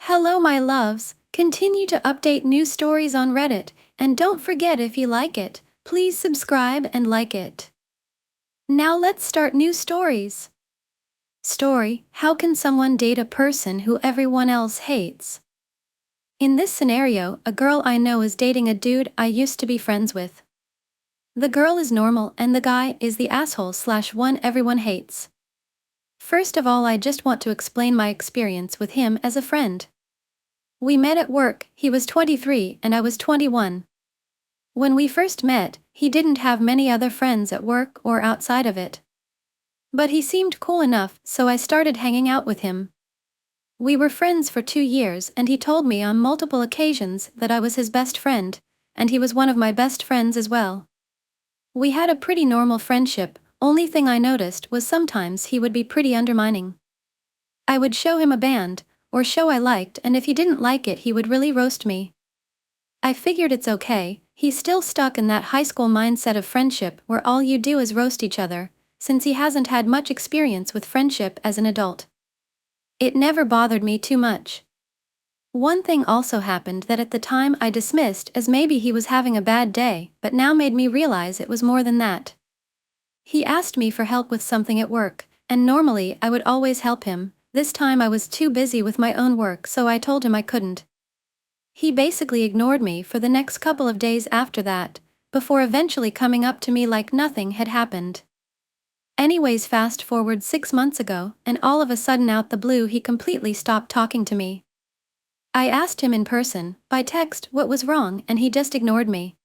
Hello, my loves. Continue to update new stories on Reddit, and don't forget if you like it, please subscribe and like it. Now let's start new stories. Story: How can someone date a person who everyone else hates? In this scenario, a girl I know is dating a dude I used to be friends with. The girl is normal and the guy is the asshole/one everyone hates. First of all, I just want to explain my experience with him as a friend. We met at work. He was 23 and I was 21. When we first met, he didn't have many other friends at work or outside of it. But he seemed cool enough, so I started hanging out with him. We were friends for 2 years and he told me on multiple occasions that I was his best friend, and he was one of my best friends as well. We had a pretty normal friendship. Only thing I noticed was sometimes he would be pretty undermining. I would show him a band or show I liked, and if he didn't like it he would really roast me. I figured it's okay, he's still stuck in that high school mindset of friendship where all you do is roast each other, since he hasn't had much experience with friendship as an adult. It never bothered me too much. One thing also happened that at the time I dismissed as maybe he was having a bad day, but now made me realize it was more than that. He asked me for help with something at work, and normally I would always help him. This time I was too busy with my own work, so I told him I couldn't. He basically ignored me for the next couple of days after that, before eventually coming up to me like nothing had happened. Anyways, fast forward 6 months ago, and all of a sudden out the blue he completely stopped talking to me. I asked him in person, by text, what was wrong, and he just ignored me.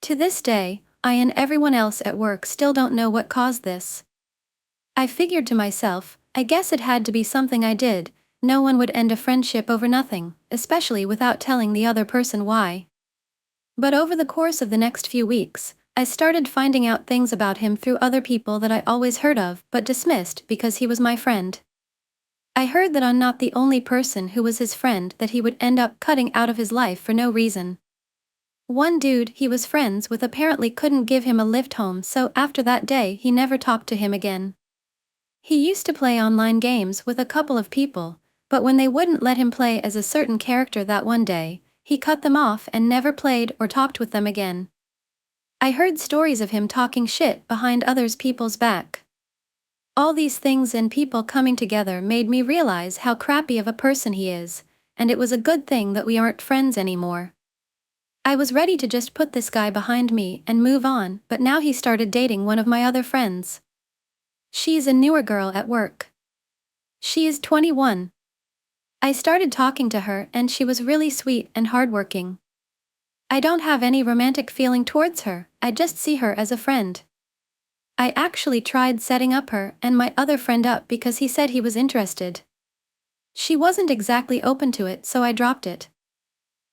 To this day, I and everyone else at work still don't know what caused this. I figured to myself, I guess it had to be something I did. No one would end a friendship over nothing, especially without telling the other person why. But over the course of the next few weeks, I started finding out things about him through other people that I always heard of but dismissed because he was my friend. I heard that I'm not the only person who was his friend that he would end up cutting out of his life for no reason. One dude he was friends with apparently couldn't give him a lift home, so after that day he never talked to him again. He used to play online games with a couple of people, but when they wouldn't let him play as a certain character that one day, he cut them off and never played or talked with them again. I heard stories of him talking shit behind others people's back. All these things and people coming together made me realize how crappy of a person he is, and it was a good thing that we aren't friends anymore. I was ready to just put this guy behind me and move on, but now he started dating one of my other friends. She's a newer girl at work. She is 21. I started talking to her and she was really sweet and hardworking. I don't have any romantic feeling towards her, I just see her as a friend. I actually tried setting up her and my other friend up because he said he was interested. She wasn't exactly open to it, so I dropped it.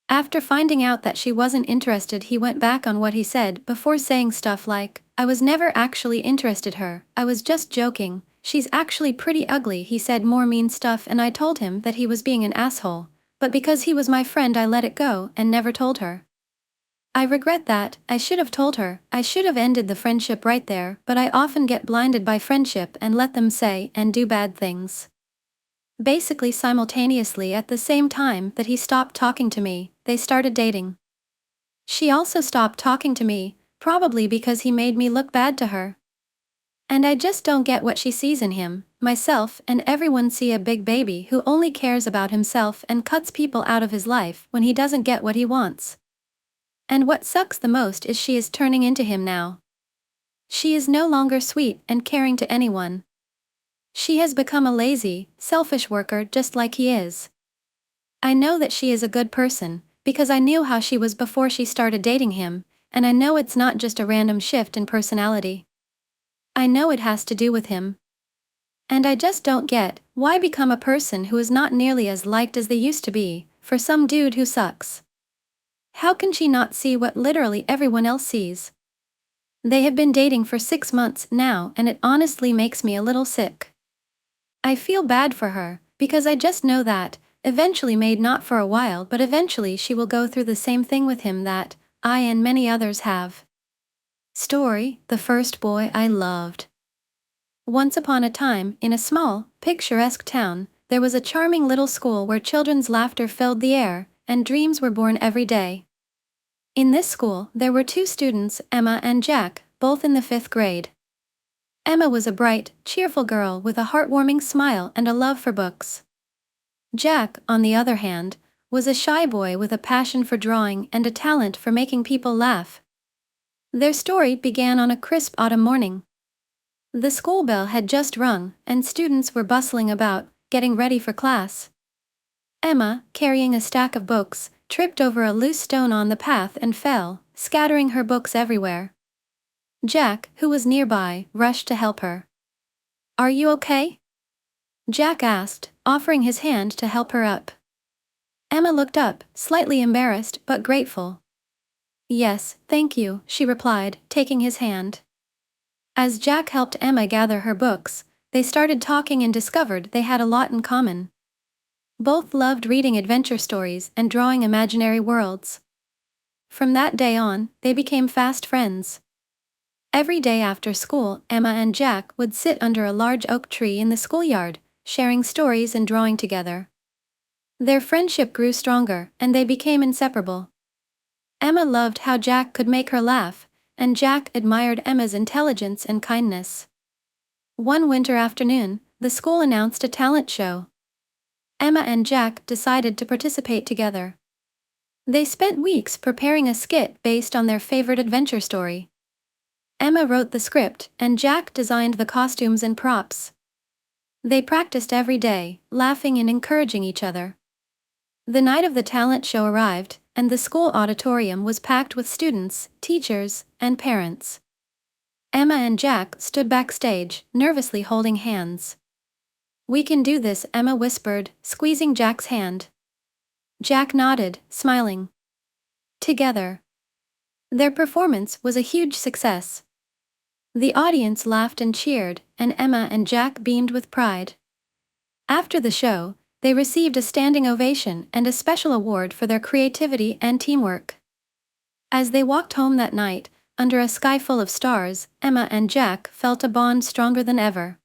After finding out that she wasn't interested, he went back on what he said before saying stuff like, I was never actually interested her, I was just joking, she's actually pretty ugly. He said more mean stuff and I told him that he was being an asshole, but because he was my friend I let it go and never told her. I regret that. I should have told her. I should have ended the friendship right there, but I often get blinded by friendship and let them say and do bad things. Basically simultaneously at the same time that he stopped talking to me, they started dating. She also stopped talking to me, probably because he made me look bad to her. And I just don't get what she sees in him. Myself and everyone see a big baby who only cares about himself and cuts people out of his life when he doesn't get what he wants. And what sucks the most is she is turning into him now. She is no longer sweet and caring to anyone. She has become a lazy, selfish worker just like he is. I know that she is a good person, because I knew how she was before she started dating him, and I know it's not just a random shift in personality. I know it has to do with him. And I just don't get, why become a person who is not nearly as liked as they used to be, for some dude who sucks? How can she not see what literally everyone else sees? They have been dating for 6 months now and it honestly makes me a little sick. I feel bad for her, because I just know that, eventually, maybe not for a while, but eventually she will go through the same thing with him that I and many others have. Story: The First Boy I Loved. Once upon a time, in a small, picturesque town, there was a charming little school where children's laughter filled the air, and dreams were born every day. In this school, there were two students, Emma and Jack, both in the 5th grade. Emma was a bright, cheerful girl with a heartwarming smile and a love for books. Jack, on the other hand, was a shy boy with a passion for drawing and a talent for making people laugh. Their story began on a crisp autumn morning. The school bell had just rung, and students were bustling about, getting ready for class. Emma, carrying a stack of books, tripped over a loose stone on the path and fell, scattering her books everywhere. Jack, who was nearby, rushed to help her. "Are you okay?" Jack asked, offering his hand to help her up. Emma looked up, slightly embarrassed but grateful. "Yes, thank you," she replied, taking his hand. As Jack helped Emma gather her books, they started talking and discovered they had a lot in common. Both loved reading adventure stories and drawing imaginary worlds. From that day on, they became fast friends. Every day after school, Emma and Jack would sit under a large oak tree in the schoolyard, sharing stories and drawing together. Their friendship grew stronger, and they became inseparable. Emma loved how Jack could make her laugh, and Jack admired Emma's intelligence and kindness. One winter afternoon, the school announced a talent show. Emma and Jack decided to participate together. They spent weeks preparing a skit based on their favorite adventure story. Emma wrote the script, and Jack designed the costumes and props. They practiced every day, laughing and encouraging each other. The night of the talent show arrived, and the school auditorium was packed with students, teachers, and parents. Emma and Jack stood backstage, nervously holding hands. "We can do this," Emma whispered, squeezing Jack's hand. Jack nodded, smiling. Together. Their performance was a huge success. The audience laughed and cheered, and Emma and Jack beamed with pride. After the show, they received a standing ovation and a special award for their creativity and teamwork. As they walked home that night, under a sky full of stars, Emma and Jack felt a bond stronger than ever.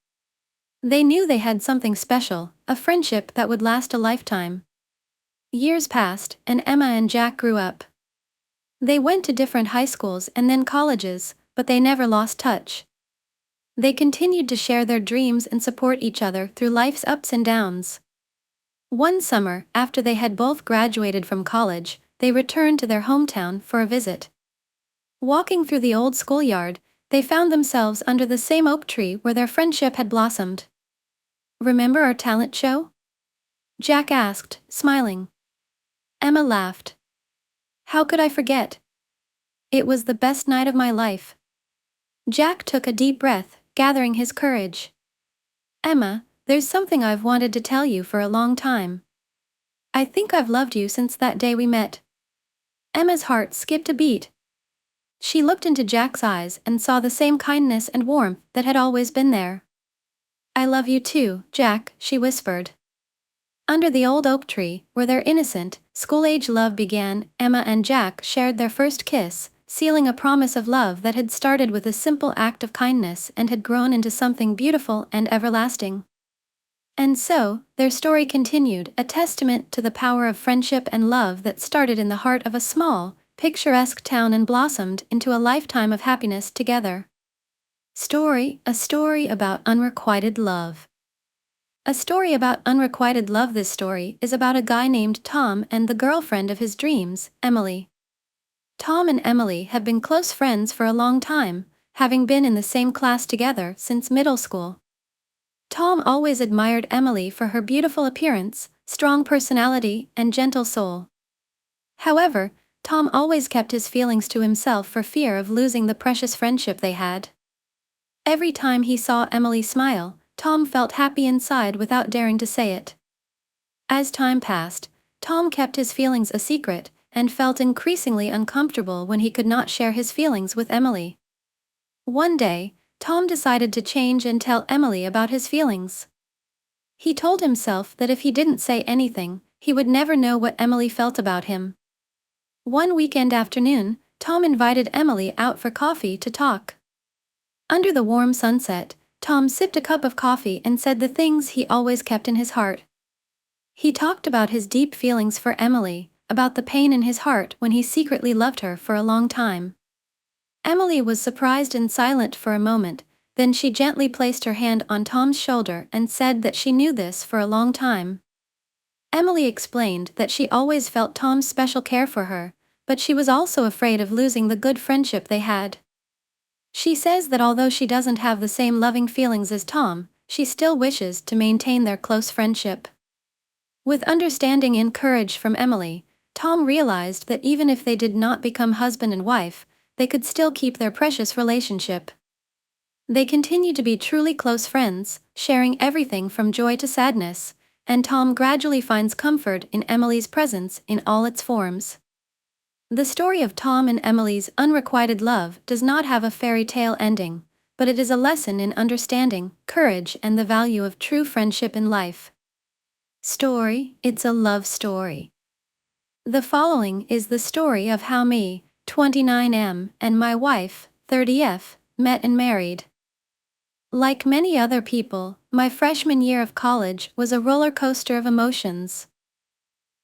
They knew they had something special, a friendship that would last a lifetime. Years passed, and Emma and Jack grew up. They went to different high schools and then colleges, but they never lost touch. They continued to share their dreams and support each other through life's ups and downs. One summer, after they had both graduated from college, they returned to their hometown for a visit. Walking through the old schoolyard, they found themselves under the same oak tree where their friendship had blossomed. "Remember our talent show?" Jack asked, smiling. Emma laughed. "How could I forget? It was the best night of my life." Jack took a deep breath, gathering his courage. "Emma, there's something I've wanted to tell you for a long time. I think I've loved you since that day we met." Emma's heart skipped a beat. She looked into Jack's eyes and saw the same kindness and warmth that had always been there. "I love you too, Jack," she whispered. Under the old oak tree, where their innocent, school-age love began, Emma and Jack shared their first kiss, sealing a promise of love that had started with a simple act of kindness and had grown into something beautiful and everlasting. And so, their story continued, a testament to the power of friendship and love that started in the heart of a small, picturesque town and blossomed into a lifetime of happiness together. A story about unrequited love. A story about unrequited love. This story is about a guy named Tom and the girlfriend of his dreams, Emily. Tom and Emily have been close friends for a long time, having been in the same class together since middle school. Tom always admired Emily for her beautiful appearance, strong personality, and gentle soul. However, Tom always kept his feelings to himself for fear of losing the precious friendship they had. Every time he saw Emily smile, Tom felt happy inside without daring to say it. As time passed, Tom kept his feelings a secret and felt increasingly uncomfortable when he could not share his feelings with Emily. One day, Tom decided to change and tell Emily about his feelings. He told himself that if he didn't say anything, he would never know what Emily felt about him. One weekend afternoon, Tom invited Emily out for coffee to talk. Under the warm sunset, Tom sipped a cup of coffee and said the things he always kept in his heart. He talked about his deep feelings for Emily, about the pain in his heart when he secretly loved her for a long time. Emily was surprised and silent for a moment, then she gently placed her hand on Tom's shoulder and said that she knew this for a long time. Emily explained that she always felt Tom's special care for her, but she was also afraid of losing the good friendship they had. She says that although she doesn't have the same loving feelings as Tom, she still wishes to maintain their close friendship. With understanding and courage from Emily, Tom realized that even if they did not become husband and wife, they could still keep their precious relationship. They continue to be truly close friends, sharing everything from joy to sadness, and Tom gradually finds comfort in Emily's presence in all its forms. The story of Tom and Emily's unrequited love does not have a fairy tale ending, but it is a lesson in understanding, courage, and the value of true friendship in life. Story: It's a love story. The following is the story of how me, 29M, and my wife, 30F, met and married. Like many other people, my freshman year of college was a roller coaster of emotions.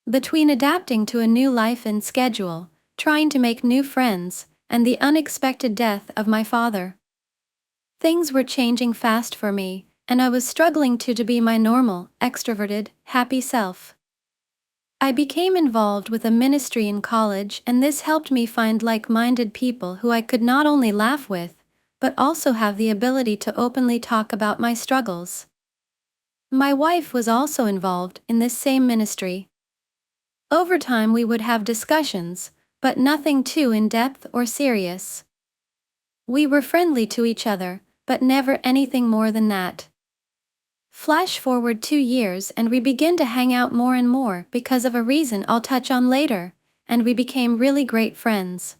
Between adapting to a new life and schedule, trying to make new friends, and the unexpected death of my father, things were changing fast for me, and I was struggling to be my normal, extroverted, happy self. I became involved with a ministry in college, and this helped me find like-minded people who I could not only laugh with, but also have the ability to openly talk about my struggles. My wife was also involved in this same ministry. Over time we would have discussions, but nothing too in-depth or serious. We were friendly to each other, but never anything more than that. Flash forward 2 years and we begin to hang out more and more because of a reason I'll touch on later, and we became really great friends.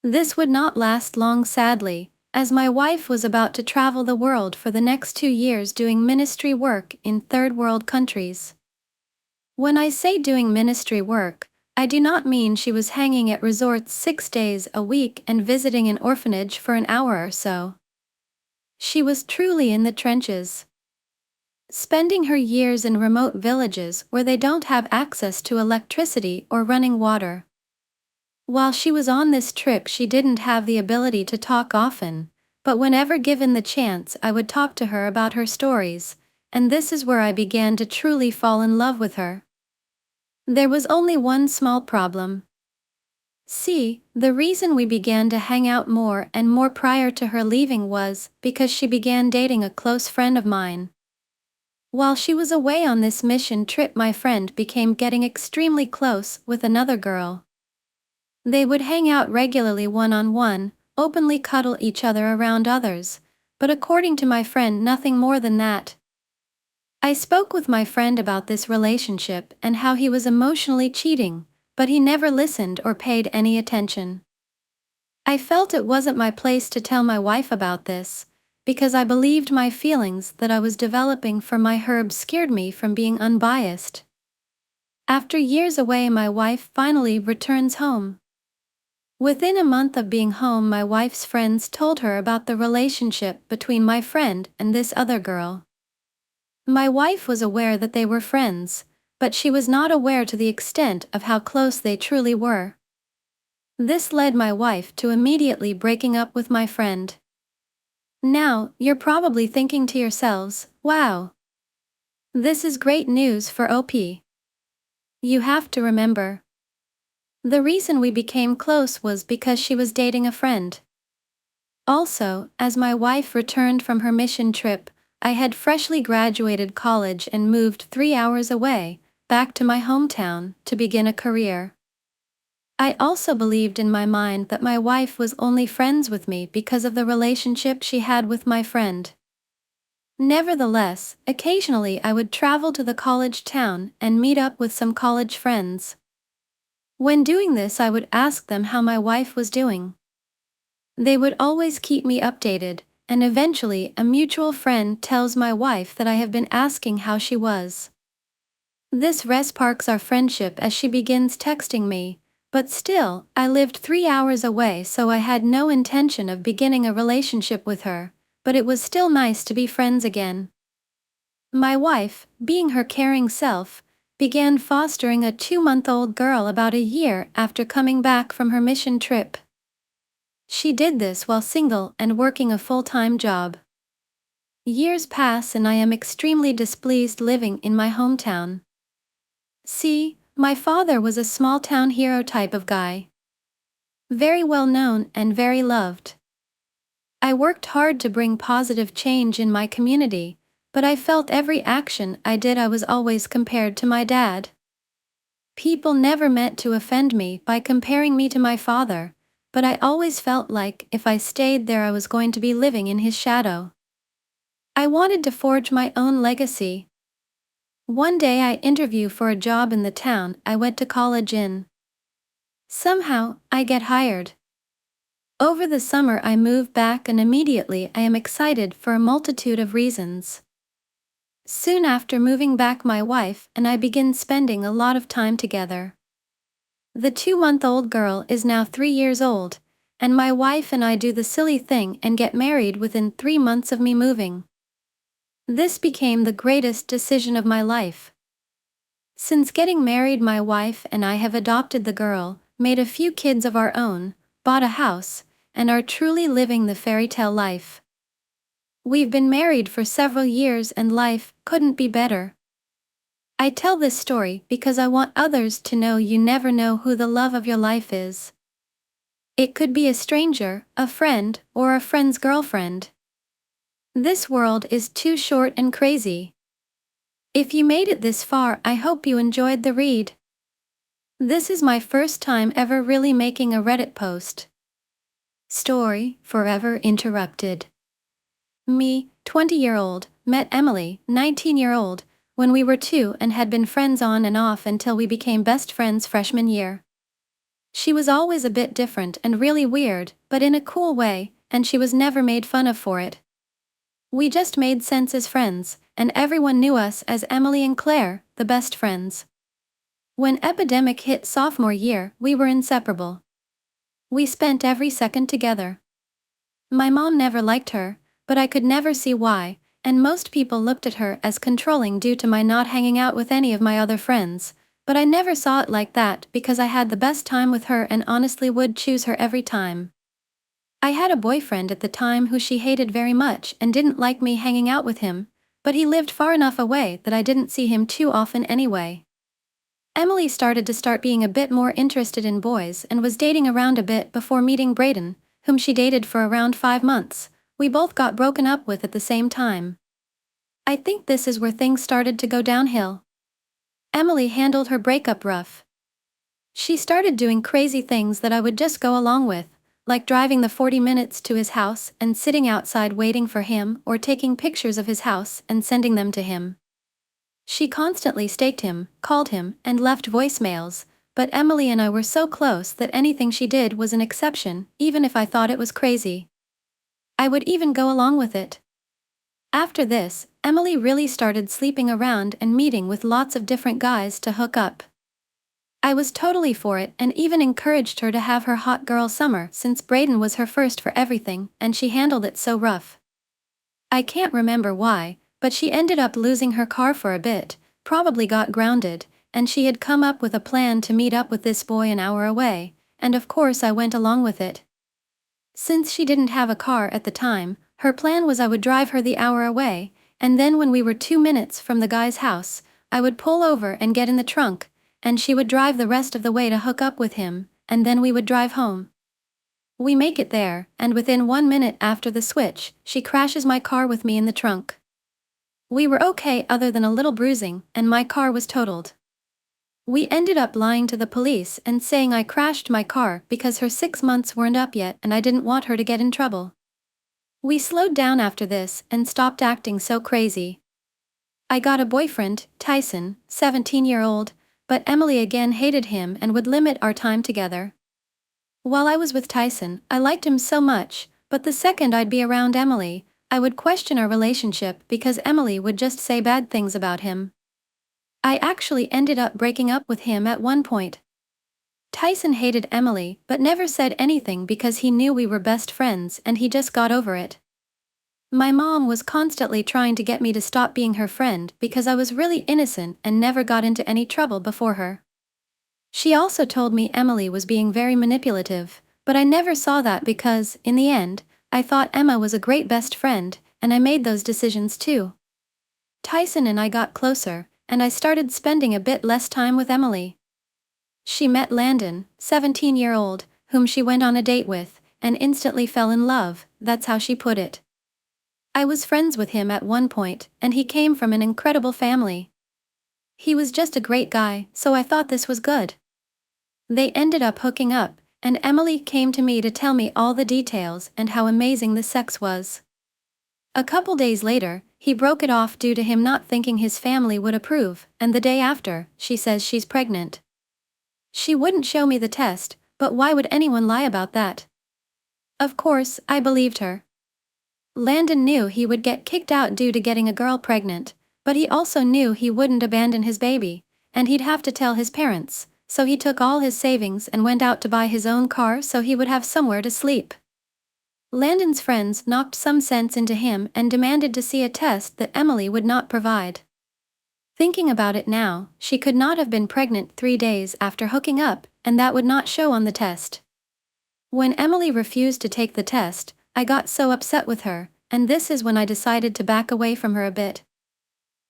This would not last long, sadly, as my wife was about to travel the world for the next 2 years doing ministry work in third world countries. When I say doing ministry work, I do not mean she was hanging at resorts 6 days a week and visiting an orphanage for an hour or so. She was truly in the trenches, spending her years in remote villages where they don't have access to electricity or running water. While she was on this trip, she didn't have the ability to talk often, but whenever given the chance, I would talk to her about her stories, and this is where I began to truly fall in love with her. There was only one small problem. See, the reason we began to hang out more and more prior to her leaving was because she began dating a close friend of mine. While she was away on this mission trip, my friend became getting extremely close with another girl. They would hang out regularly one-on-one, openly cuddle each other around others, but according to my friend, nothing more than that. I spoke with my friend about this relationship and how he was emotionally cheating, but he never listened or paid any attention. I felt it wasn't my place to tell my wife about this, because I believed my feelings that I was developing for my herb scared me from being unbiased. After years away, my wife finally returns home. Within a month of being home, my wife's friends told her about the relationship between my friend and this other girl. My wife was aware that they were friends, but she was not aware to the extent of how close they truly were. This led my wife to immediately breaking up with my friend. Now, you're probably thinking to yourselves, wow, this is great news for OP. You have to remember, the reason we became close was because she was dating a friend. Also, as my wife returned from her mission trip, I had freshly graduated college and moved 3 hours away, back to my hometown, to begin a career. I also believed in my mind that my wife was only friends with me because of the relationship she had with my friend. Nevertheless, occasionally I would travel to the college town and meet up with some college friends. When doing this, I would ask them how my wife was doing. They would always keep me updated, and eventually a mutual friend tells my wife that I have been asking how she was. This sparks our friendship as she begins texting me, but still, I lived 3 hours away, so I had no intention of beginning a relationship with her, but it was still nice to be friends again. My wife, being her caring self, began fostering a 2-month-old girl about a year after coming back from her mission trip. She did this while single and working a full-time job. Years pass and I am extremely displeased living in my hometown. See, my father was a small-town hero type of guy. Very well known and very loved. I worked hard to bring positive change in my community, but I felt every action I did I was always compared to my dad. People never meant to offend me by comparing me to my father, but I always felt like if I stayed there I was going to be living in his shadow. I wanted to forge my own legacy. One day I interviewed for a job in the town I went to college in. Somehow, I get hired. Over the summer I move back and immediately I am excited for a multitude of reasons. Soon after moving back my wife and I begin spending a lot of time together. The 2-month-old girl is now 3 years old, and my wife and I do the silly thing and get married within 3 months of me moving. This became the greatest decision of my life. Since getting married my wife and I have adopted the girl, made a few kids of our own, bought a house, and are truly living the fairy tale life. We've been married for several years and life couldn't be better. I tell this story because I want others to know you never know who the love of your life is. It could be a stranger, a friend, or a friend's girlfriend. This world is too short and crazy. If you made it this far, I hope you enjoyed the read. This is my first time ever really making a Reddit post. Story, Forever Interrupted. Me, 20-year-old, met Emily, 19-year-old, when we were 2 and had been friends on and off until we became best friends freshman year. She was always a bit different and really weird, but in a cool way, and she was never made fun of for it. We just made sense as friends, and everyone knew us as Emily and Claire, the best friends. When epidemic hit sophomore year, we were inseparable. We spent every second together. My mom never liked her, but I could never see why, and most people looked at her as controlling due to my not hanging out with any of my other friends, but I never saw it like that because I had the best time with her and honestly would choose her every time. I had a boyfriend at the time who she hated very much and didn't like me hanging out with him, but he lived far enough away that I didn't see him too often anyway. Emily started being a bit more interested in boys and was dating around a bit before meeting Brayden, whom she dated for around 5 months. We both got broken up with at the same time. I think this is where things started to go downhill. Emily handled her breakup rough. She started doing crazy things that I would just go along with, like driving the 40 minutes to his house and sitting outside waiting for him or taking pictures of his house and sending them to him. She constantly stalked him, called him, and left voicemails, but Emily and I were so close that anything she did was an exception, even if I thought it was crazy. I would even go along with it. After this, Emily really started sleeping around and meeting with lots of different guys to hook up. I was totally for it and even encouraged her to have her hot girl summer since Brayden was her first for everything and she handled it so rough. I can't remember why, but she ended up losing her car for a bit, probably got grounded, and she had come up with a plan to meet up with this boy an hour away, and of course I went along with it. Since she didn't have a car at the time, her plan was I would drive her the hour away, and then when we were 2 minutes from the guy's house, I would pull over and get in the trunk, and she would drive the rest of the way to hook up with him, and then we would drive home. We make it there, and within 1 minute after the switch, she crashes my car with me in the trunk. We were okay other than a little bruising, and my car was totaled. We ended up lying to the police and saying I crashed my car because her 6 months weren't up yet and I didn't want her to get in trouble. We slowed down after this and stopped acting so crazy. I got a boyfriend, Tyson, 17-year-old, but Emily again hated him and would limit our time together. While I was with Tyson, I liked him so much, but the second I'd be around Emily, I would question our relationship because Emily would just say bad things about him. I actually ended up breaking up with him at one point. Tyson hated Emily but never said anything because he knew we were best friends and he just got over it. My mom was constantly trying to get me to stop being her friend because I was really innocent and never got into any trouble before her. She also told me Emily was being very manipulative, but I never saw that because, in the end, I thought Emma was a great best friend, and I made those decisions too. Tyson and I got closer, and I started spending a bit less time with Emily. She met Landon, 17-year-old, whom she went on a date with, and instantly fell in love, that's how she put it. I was friends with him at one point, and he came from an incredible family. He was just a great guy, so I thought this was good. They ended up hooking up, and Emily came to me to tell me all the details and how amazing the sex was. A couple days later, he broke it off due to him not thinking his family would approve, and the day after, she says she's pregnant. She wouldn't show me the test, but why would anyone lie about that? Of course, I believed her. Landon knew he would get kicked out due to getting a girl pregnant, but he also knew he wouldn't abandon his baby, and he'd have to tell his parents, so he took all his savings and went out to buy his own car so he would have somewhere to sleep. Landon's friends knocked some sense into him and demanded to see a test that Emily would not provide. Thinking about it now, she could not have been pregnant 3 days after hooking up, and that would not show on the test. When Emily refused to take the test, I got so upset with her, and this is when I decided to back away from her a bit.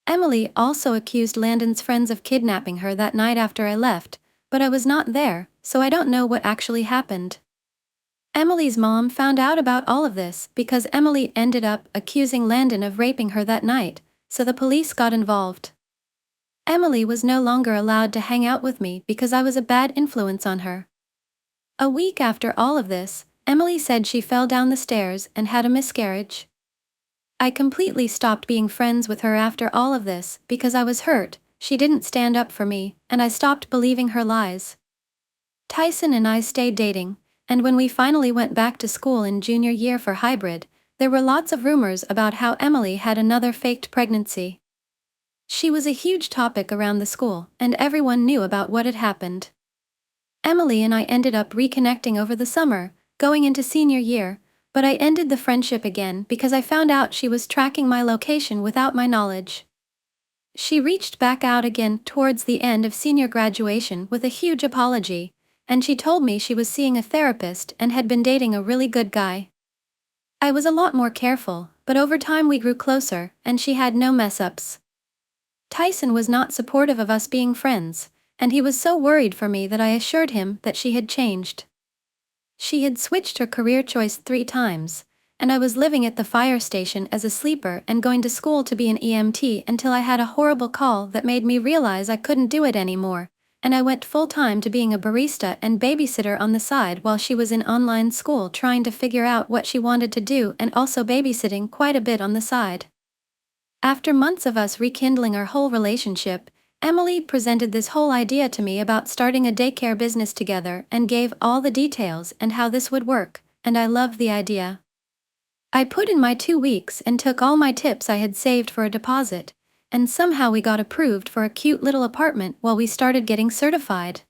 Emily also accused Landon's friends of kidnapping her that night after I left, but I was not there, so I don't know what actually happened. Emily's mom found out about all of this because Emily ended up accusing Landon of raping her that night, so the police got involved. Emily was no longer allowed to hang out with me because I was a bad influence on her. A week after all of this, Emily said she fell down the stairs and had a miscarriage. I completely stopped being friends with her after all of this because I was hurt, she didn't stand up for me, and I stopped believing her lies. Tyson and I stayed dating, and when we finally went back to school in junior year for hybrid, there were lots of rumors about how Emily had another faked pregnancy. She was a huge topic around the school, and everyone knew about what had happened. Emily and I ended up reconnecting over the summer, going into senior year, but I ended the friendship again because I found out she was tracking my location without my knowledge. She reached back out again towards the end of senior graduation with a huge apology, and she told me she was seeing a therapist and had been dating a really good guy. I was a lot more careful, but over time we grew closer, and she had no mess-ups. Tyson was not supportive of us being friends, and he was so worried for me that I assured him that she had changed. She had switched her career choice 3 times, and I was living at the fire station as a sleeper and going to school to be an EMT until I had a horrible call that made me realize I couldn't do it anymore, and I went full-time to being a barista and babysitter on the side while she was in online school trying to figure out what she wanted to do and also babysitting quite a bit on the side. After months of us rekindling our whole relationship, Emily presented this whole idea to me about starting a daycare business together and gave all the details and how this would work, and I loved the idea. I put in my 2 weeks and took all my tips I had saved for a deposit, and somehow we got approved for a cute little apartment while we started getting certified.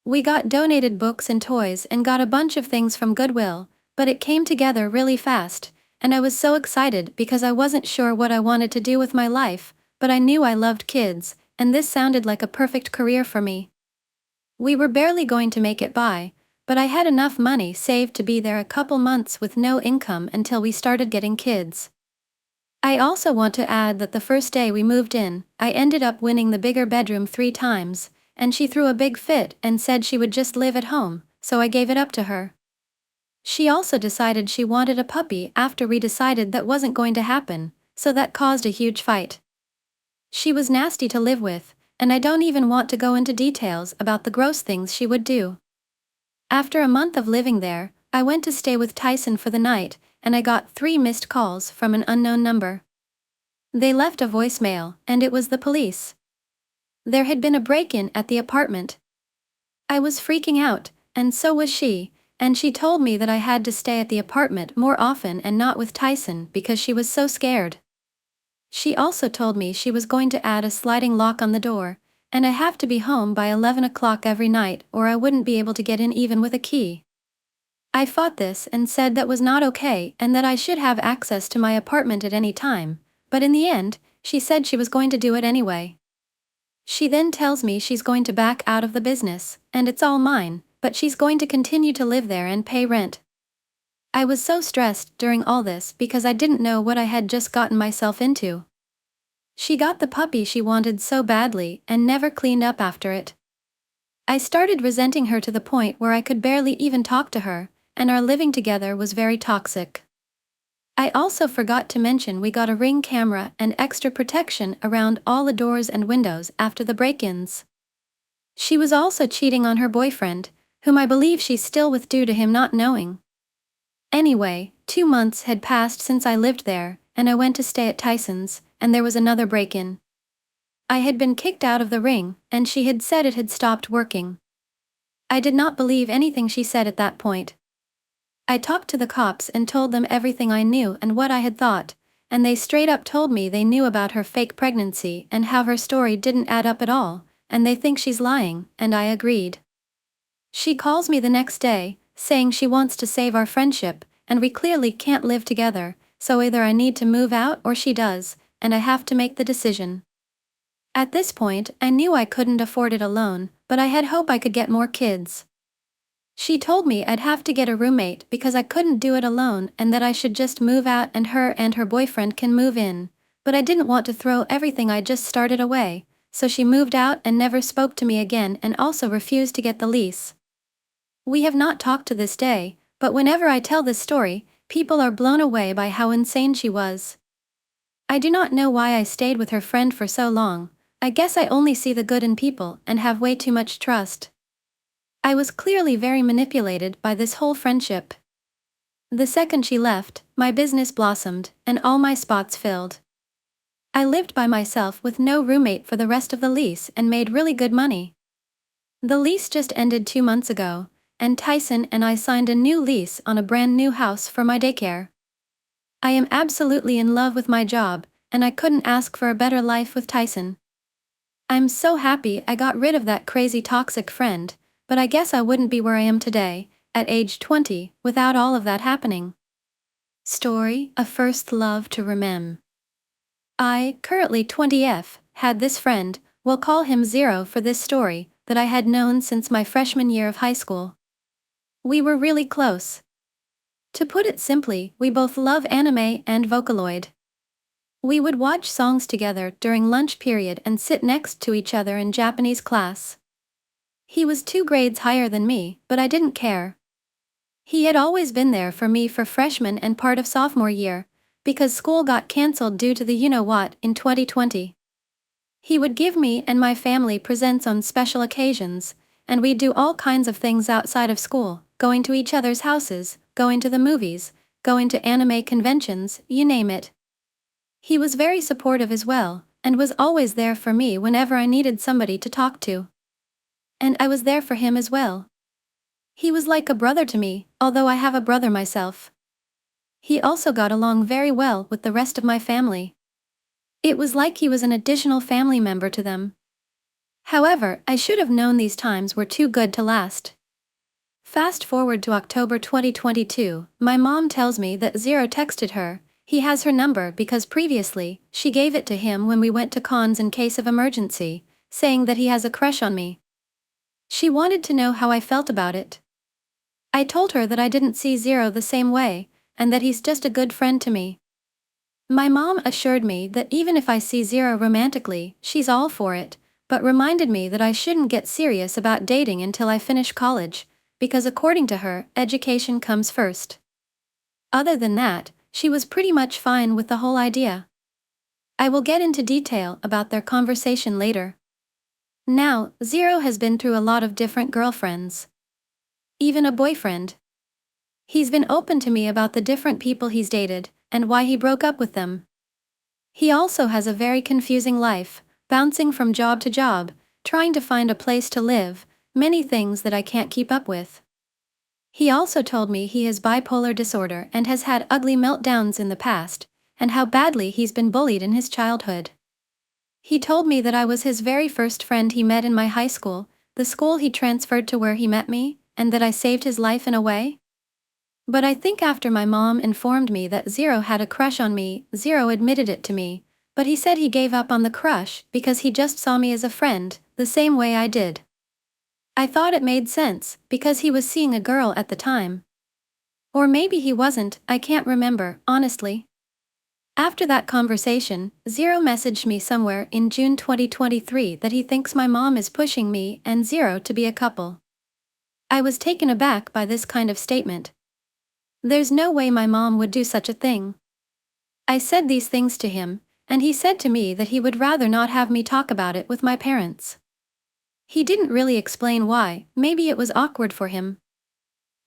We got donated books and toys and got a bunch of things from Goodwill, but it came together really fast, and I was so excited because I wasn't sure what I wanted to do with my life, but I knew I loved kids, and this sounded like a perfect career for me. We were barely going to make it by, but I had enough money saved to be there a couple months with no income until we started getting kids. I also want to add that the first day we moved in, I ended up winning the bigger bedroom 3 times, and she threw a big fit and said she would just live at home, so I gave it up to her. She also decided she wanted a puppy after we decided that wasn't going to happen, so that caused a huge fight. She was nasty to live with, and I don't even want to go into details about the gross things she would do. After a month of living there, I went to stay with Tyson for the night, and I got 3 missed calls from an unknown number. They left a voicemail, and it was the police. There had been a break-in at the apartment. I was freaking out, and so was she, and she told me that I had to stay at the apartment more often and not with Tyson because she was so scared. She also told me she was going to add a sliding lock on the door, and I have to be home by 11 o'clock every night or I wouldn't be able to get in even with a key. I fought this and said that was not okay and that I should have access to my apartment at any time, but in the end, she said she was going to do it anyway. She then tells me she's going to back out of the business, and it's all mine, but she's going to continue to live there and pay rent. I was so stressed during all this because I didn't know what I had just gotten myself into. She got the puppy she wanted so badly and never cleaned up after it. I started resenting her to the point where I could barely even talk to her, and our living together was very toxic. I also forgot to mention we got a Ring camera and extra protection around all the doors and windows after the break-ins. She was also cheating on her boyfriend, whom I believe she's still with due to him not knowing. Anyway, 2 months had passed since I lived there, and I went to stay at Tyson's, and there was another break-in. I had been kicked out of the Ring, and she had said it had stopped working. I did not believe anything she said at that point. I talked to the cops and told them everything I knew and what I had thought, and they straight up told me they knew about her fake pregnancy and how her story didn't add up at all, and they think she's lying, and I agreed. She calls me the next day, saying she wants to save our friendship, and we clearly can't live together, so either I need to move out or she does, and I have to make the decision. At this point, I knew I couldn't afford it alone, but I had hope I could get more kids. She told me I'd have to get a roommate because I couldn't do it alone and that I should just move out and her boyfriend can move in, but I didn't want to throw everything I just started away, so she moved out and never spoke to me again and also refused to get the lease. We have not talked to this day, but whenever I tell this story, people are blown away by how insane she was. I do not know why I stayed with her friend for so long. I guess I only see the good in people and have way too much trust. I was clearly very manipulated by this whole friendship. The second she left, my business blossomed, and all my spots filled. I lived by myself with no roommate for the rest of the lease and made really good money. The lease just ended 2 months ago, and Tyson and I signed a new lease on a brand new house for my daycare. I am absolutely in love with my job, and I couldn't ask for a better life with Tyson. I'm so happy I got rid of that crazy toxic friend, but I guess I wouldn't be where I am today, at age 20, without all of that happening. Story: A First Love to Remem. I, currently 20F, had this friend, we'll call him Zero for this story, that I had known since my freshman year of high school. We were really close. To put it simply, we both love anime and Vocaloid. We would watch songs together during lunch period and sit next to each other in Japanese class. He was 2 grades higher than me, but I didn't care. He had always been there for me for freshman and part of sophomore year, because school got cancelled due to the you-know-what in 2020. He would give me and my family presents on special occasions, and we'd do all kinds of things outside of school, going to each other's houses, going to the movies, going to anime conventions, you name it. He was very supportive as well, and was always there for me whenever I needed somebody to talk to. And I was there for him as well. He was like a brother to me, although I have a brother myself. He also got along very well with the rest of my family. It was like he was an additional family member to them. However, I should have known these times were too good to last. Fast forward to October 2022, my mom tells me that Zero texted her. He has her number because previously, she gave it to him when we went to cons in case of emergency, saying that he has a crush on me. She wanted to know how I felt about it. I told her that I didn't see Zero the same way, and that he's just a good friend to me. My mom assured me that even if I see Zero romantically, she's all for it, but reminded me that I shouldn't get serious about dating until I finish college, because according to her, education comes first. Other than that, she was pretty much fine with the whole idea. I will get into detail about their conversation later. Now, Zero has been through a lot of different girlfriends. Even a boyfriend. He's been open to me about the different people he's dated, and why he broke up with them. He also has a very confusing life, bouncing from job to job, trying to find a place to live, many things that I can't keep up with. He also told me he has bipolar disorder and has had ugly meltdowns in the past, and how badly he's been bullied in his childhood. He told me that I was his very first friend he met in my high school, the school he transferred to where he met me, and that I saved his life in a way. But I think after my mom informed me that Zero had a crush on me, Zero admitted it to me, but he said he gave up on the crush because he just saw me as a friend, the same way I did. I thought it made sense, because he was seeing a girl at the time. Or maybe he wasn't, I can't remember, honestly. After that conversation, Zero messaged me somewhere in June 2023 that he thinks my mom is pushing me and Zero to be a couple. I was taken aback by this kind of statement. There's no way my mom would do such a thing. I said these things to him, and he said to me that he would rather not have me talk about it with my parents. He didn't really explain why, maybe it was awkward for him.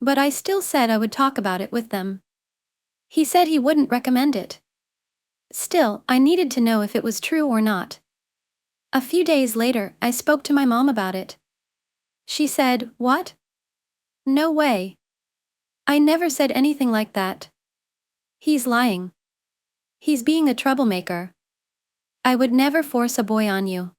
But I still said I would talk about it with them. He said he wouldn't recommend it. Still, I needed to know if it was true or not. A few days later, I spoke to my mom about it. She said, "What? No way. I never said anything like that. He's lying. He's being a troublemaker. I would never force a boy on you."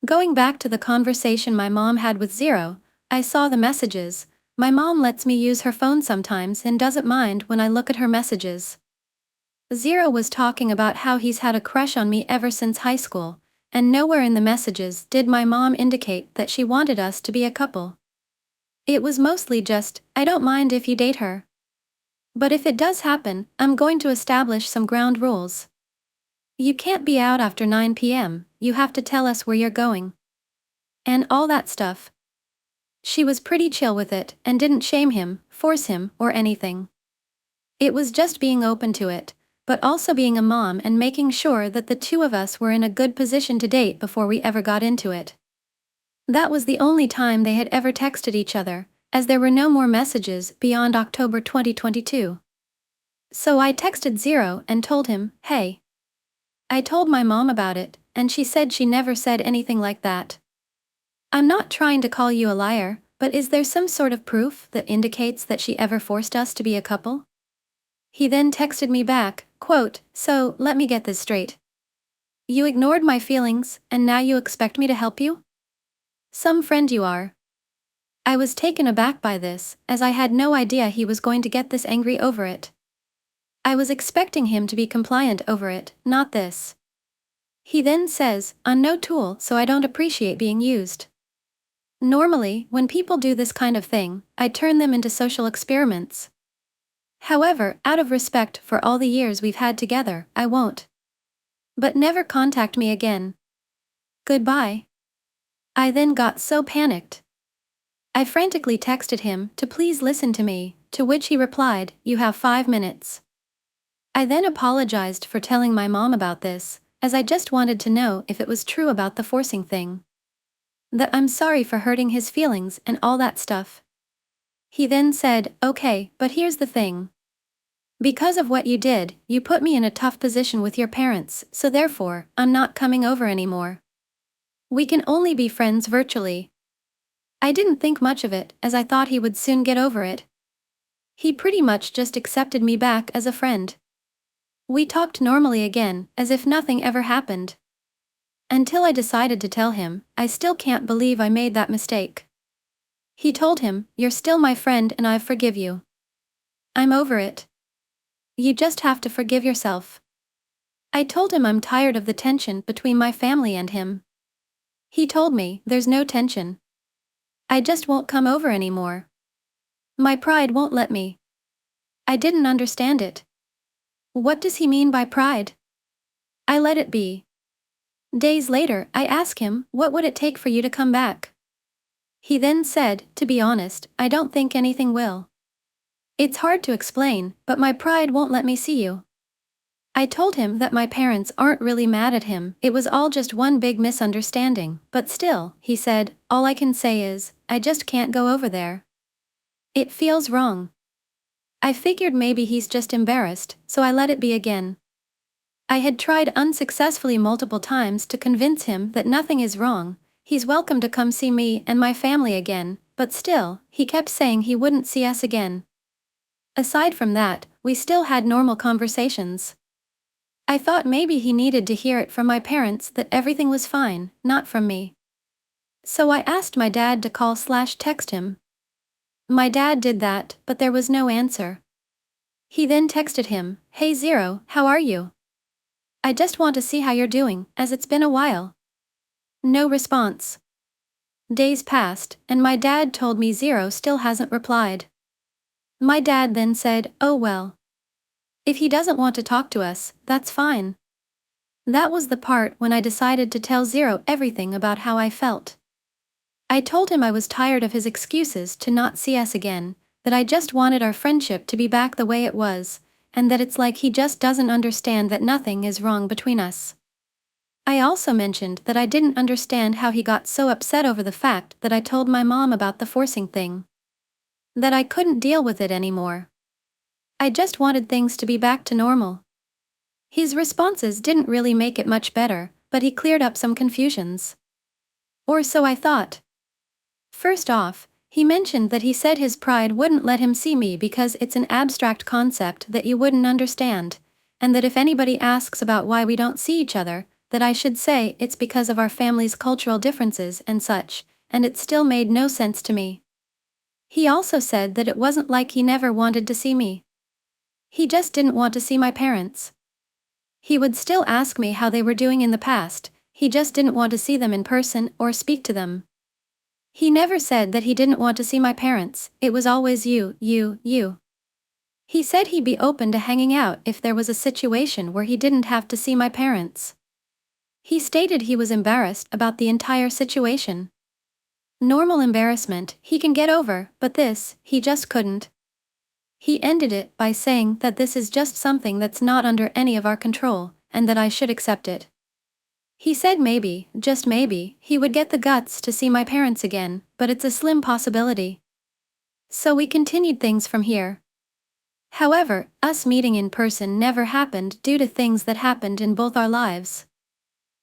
Going back to the conversation my mom had with Zero, I saw the messages. My mom lets me use her phone sometimes and doesn't mind when I look at her messages. Zero was talking about how he's had a crush on me ever since high school, and nowhere in the messages did my mom indicate that she wanted us to be a couple. It was mostly just, "I don't mind if you date her. But if it does happen, I'm going to establish some ground rules. You can't be out after 9 p.m., you have to tell us where you're going." And all that stuff. She was pretty chill with it and didn't shame him, force him, or anything. It was just being open to it, but also being a mom and making sure that the two of us were in a good position to date before we ever got into it. That was the only time they had ever texted each other, as there were no more messages beyond October 2022. So I texted Zero and told him, "Hey." I told my mom about it, and she said she never said anything like that. "I'm not trying to call you a liar, but is there some sort of proof that indicates that she ever forced us to be a couple?" He then texted me back, quote, "So, let me get this straight. You ignored my feelings, and now you expect me to help you? Some friend you are." I was taken aback by this, as I had no idea he was going to get this angry over it. I was expecting him to be compliant over it, not this. He then says, "I'm no tool, so I don't appreciate being used." Normally, when people do this kind of thing, I turn them into social experiments. However, out of respect for all the years we've had together, I won't. But never contact me again. Goodbye. I then got so panicked. I frantically texted him to please listen to me, to which he replied, "You have 5 minutes." I then apologized for telling my mom about this, as I just wanted to know if it was true about the forcing thing. That I'm sorry for hurting his feelings and all that stuff. He then said, "Okay, but here's the thing. Because of what you did, you put me in a tough position with your parents, so therefore, I'm not coming over anymore. We can only be friends virtually." I didn't think much of it, as I thought he would soon get over it. He pretty much just accepted me back as a friend. We talked normally again, as if nothing ever happened. Until I decided to tell him, "I still can't believe I made that mistake." He told him, "You're still my friend and I forgive you. I'm over it. You just have to forgive yourself." I told him I'm tired of the tension between my family and him. He told me, "There's no tension. I just won't come over anymore. My pride won't let me." I didn't understand it. What does he mean by pride? I let it be. Days later, I asked him, "What would it take for you to come back?" He then said, "To be honest, I don't think anything will. It's hard to explain, but my pride won't let me see you." I told him that my parents aren't really mad at him, it was all just one big misunderstanding, but still, he said, "All I can say is, I just can't go over there. It feels wrong." I figured maybe he's just embarrassed, so I let it be again. I had tried unsuccessfully multiple times to convince him that nothing is wrong, he's welcome to come see me and my family again, but still, he kept saying he wouldn't see us again. Aside from that, we still had normal conversations. I thought maybe he needed to hear it from my parents that everything was fine, not from me. So I asked my dad to call/text him. My dad did that, but there was no answer. He then texted him, "Hey Zero, how are you? I just want to see how you're doing, as it's been a while." No response. Days passed, and my dad told me Zero still hasn't replied. My dad then said, "Oh well. If he doesn't want to talk to us, that's fine." That was the part when I decided to tell Zero everything about how I felt. I told him I was tired of his excuses to not see us again, that I just wanted our friendship to be back the way it was, and that it's like he just doesn't understand that nothing is wrong between us. I also mentioned that I didn't understand how he got so upset over the fact that I told my mom about the forcing thing. That I couldn't deal with it anymore. I just wanted things to be back to normal. His responses didn't really make it much better, but he cleared up some confusions. Or so I thought. First off, he mentioned that he said his pride wouldn't let him see me because it's an abstract concept that you wouldn't understand, and that if anybody asks about why we don't see each other, that I should say it's because of our family's cultural differences and such, and it still made no sense to me. He also said that it wasn't like he never wanted to see me. He just didn't want to see my parents. He would still ask me how they were doing in the past, he just didn't want to see them in person or speak to them. He never said that he didn't want to see my parents, it was always you. He said he'd be open to hanging out if there was a situation where he didn't have to see my parents. He stated he was embarrassed about the entire situation. Normal embarrassment, he can get over, but this, he just couldn't. He ended it by saying that this is just something that's not under any of our control, and that I should accept it. He said maybe, just maybe, he would get the guts to see my parents again, but it's a slim possibility. So we continued things from here. However, us meeting in person never happened due to things that happened in both our lives.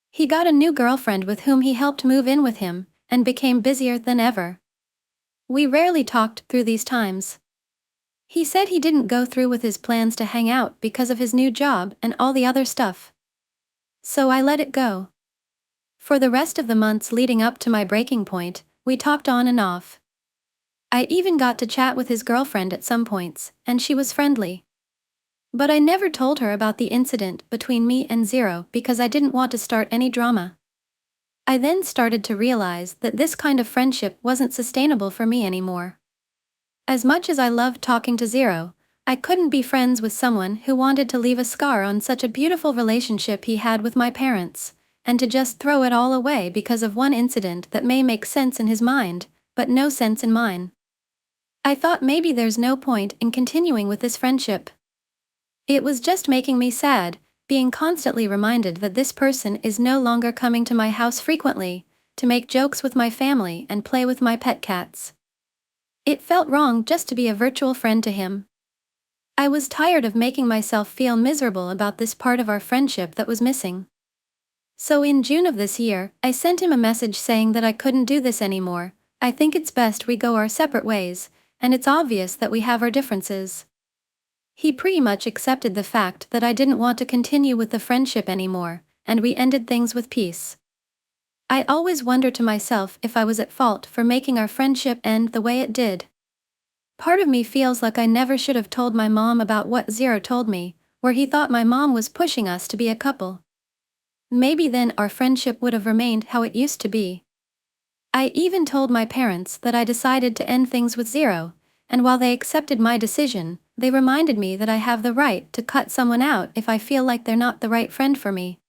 He got a new girlfriend with whom he helped move in with him, and became busier than ever. We rarely talked through these times. He said he didn't go through with his plans to hang out because of his new job and all the other stuff. So I let it go. For the rest of the months leading up to my breaking point, we talked on and off. I even got to chat with his girlfriend at some points, and she was friendly. But I never told her about the incident between me and Zero because I didn't want to start any drama. I then started to realize that this kind of friendship wasn't sustainable for me anymore. As much as I loved talking to Zero, I couldn't be friends with someone who wanted to leave a scar on such a beautiful relationship he had with my parents, and to just throw it all away because of one incident that may make sense in his mind, but no sense in mine. I thought maybe there's no point in continuing with this friendship. It was just making me sad, being constantly reminded that this person is no longer coming to my house frequently, to make jokes with my family and play with my pet cats. It felt wrong just to be a virtual friend to him. I was tired of making myself feel miserable about this part of our friendship that was missing. So in June of this year, I sent him a message saying that I couldn't do this anymore. I think it's best we go our separate ways, and it's obvious that we have our differences. He pretty much accepted the fact that I didn't want to continue with the friendship anymore, and we ended things with peace. I always wonder to myself if I was at fault for making our friendship end the way it did. Part of me feels like I never should have told my mom about what Zero told me, where he thought my mom was pushing us to be a couple. Maybe then our friendship would have remained how it used to be. I even told my parents that I decided to end things with Zero, and while they accepted my decision, they reminded me that I have the right to cut someone out if I feel like they're not the right friend for me.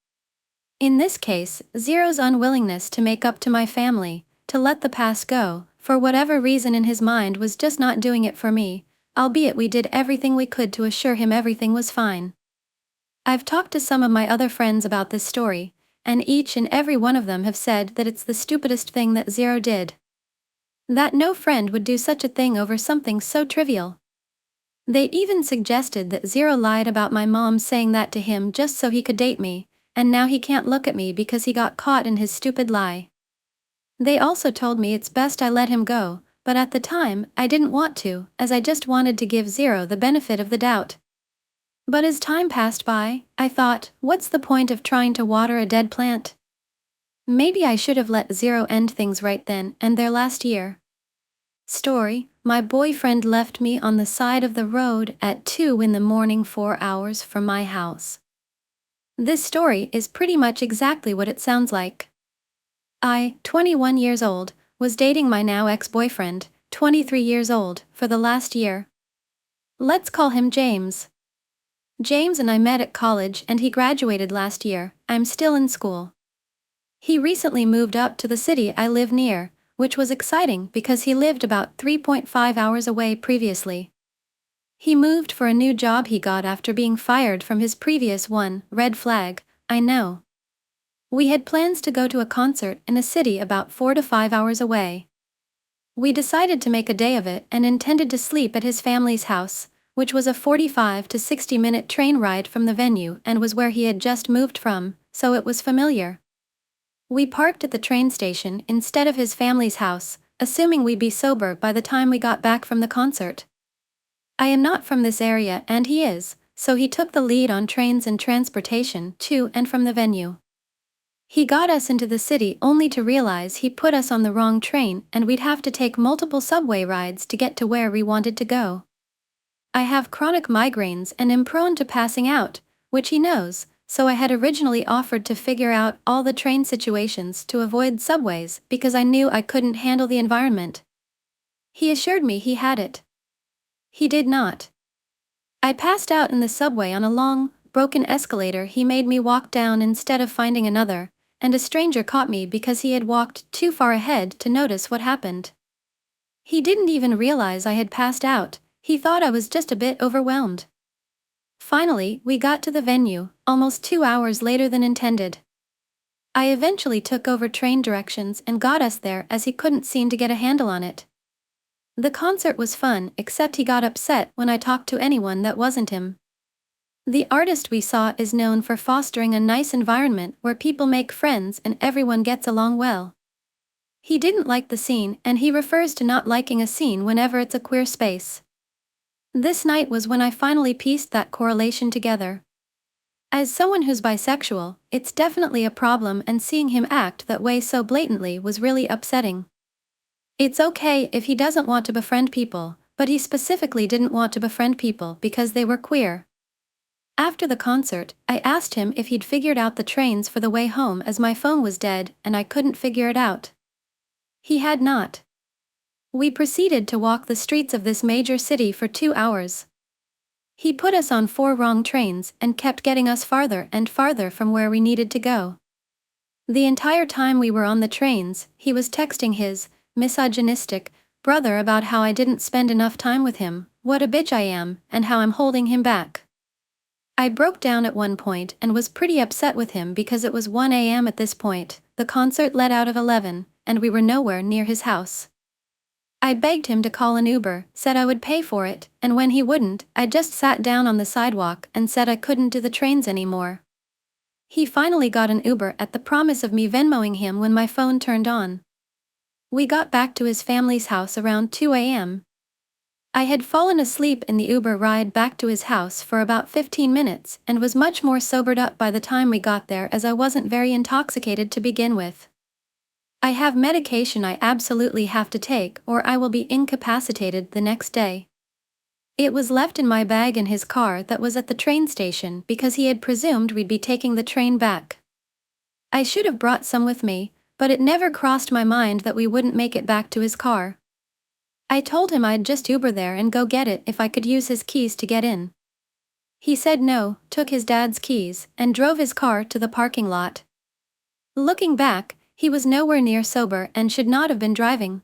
In this case, Zero's unwillingness to make up to my family, to let the past go, for whatever reason in his mind was just not doing it for me, albeit we did everything we could to assure him everything was fine. I've talked to some of my other friends about this story, and each and every one of them have said that it's the stupidest thing that Zero did. That no friend would do such a thing over something so trivial. They even suggested that Zero lied about my mom saying that to him just so he could date me, and now he can't look at me because he got caught in his stupid lie. They also told me it's best I let him go, but at the time, I didn't want to, as I just wanted to give Zero the benefit of the doubt. But as time passed by, I thought, what's the point of trying to water a dead plant? Maybe I should have let Zero end things right then and there last year. Story: My boyfriend left me on the side of the road at 2 in the morning, 4 hours from my house. This story is pretty much exactly what it sounds like. I, 21 years old, was dating my now ex-boyfriend, 23 years old, for the last year. Let's call him James. James and I met at college and he graduated last year. I'm still in school. He recently moved up to the city I live near, which was exciting because he lived about 3.5 hours away previously. He moved for a new job he got after being fired from his previous one. Red flag, I know. We had plans to go to a concert in a city about 4 to 5 hours away. We decided to make a day of it and intended to sleep at his family's house, which was a 45 to 60-minute train ride from the venue and was where he had just moved from, so it was familiar. We parked at the train station instead of his family's house, assuming we'd be sober by the time we got back from the concert. I am not from this area and he is, so he took the lead on trains and transportation to and from the venue. He got us into the city only to realize he put us on the wrong train and we'd have to take multiple subway rides to get to where we wanted to go. I have chronic migraines and am prone to passing out, which he knows, so I had originally offered to figure out all the train situations to avoid subways because I knew I couldn't handle the environment. He assured me he had it. He did not. I passed out in the subway on a long, broken escalator he made me walk down instead of finding another, and a stranger caught me because he had walked too far ahead to notice what happened. He didn't even realize I had passed out, he thought I was just a bit overwhelmed. Finally, we got to the venue, almost 2 hours later than intended. I eventually took over train directions and got us there as he couldn't seem to get a handle on it. The concert was fun, except he got upset when I talked to anyone that wasn't him. The artist we saw is known for fostering a nice environment where people make friends and everyone gets along well. He didn't like the scene and he refers to not liking a scene whenever it's a queer space. This night was when I finally pieced that correlation together. As someone who's bisexual, it's definitely a problem and seeing him act that way so blatantly was really upsetting. It's okay if he doesn't want to befriend people, but he specifically didn't want to befriend people because they were queer. After the concert, I asked him if he'd figured out the trains for the way home as my phone was dead and I couldn't figure it out. He had not. We proceeded to walk the streets of this major city for 2 hours. He put us on 4 wrong trains and kept getting us farther and farther from where we needed to go. The entire time we were on the trains, he was texting his misogynistic brother about how I didn't spend enough time with him, what a bitch I am, and how I'm holding him back. I broke down at one point and was pretty upset with him because it was 1 a.m. at this point, the concert let out of 11, and we were nowhere near his house. I begged him to call an Uber, said I would pay for it, and when he wouldn't, I just sat down on the sidewalk and said I couldn't do the trains anymore. He finally got an Uber at the promise of me Venmoing him when my phone turned on. We got back to his family's house around 2 a.m. I had fallen asleep in the Uber ride back to his house for about 15 minutes and was much more sobered up by the time we got there as I wasn't very intoxicated to begin with. I have medication I absolutely have to take or I will be incapacitated the next day. It was left in my bag in his car that was at the train station because he had presumed we'd be taking the train back. I should have brought some with me, but it never crossed my mind that we wouldn't make it back to his car. I told him I'd just Uber there and go get it if I could use his keys to get in. He said no, took his dad's keys, and drove his car to the parking lot. Looking back, he was nowhere near sober and should not have been driving.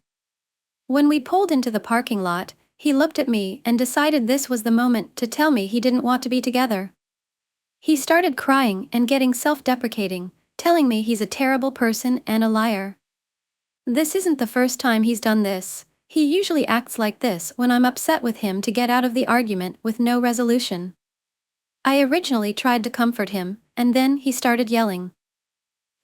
When we pulled into the parking lot, he looked at me and decided this was the moment to tell me he didn't want to be together. He started crying and getting self-deprecating, telling me he's a terrible person and a liar. This isn't the first time he's done this. He usually acts like this when I'm upset with him to get out of the argument with no resolution. I originally tried to comfort him, and then he started yelling.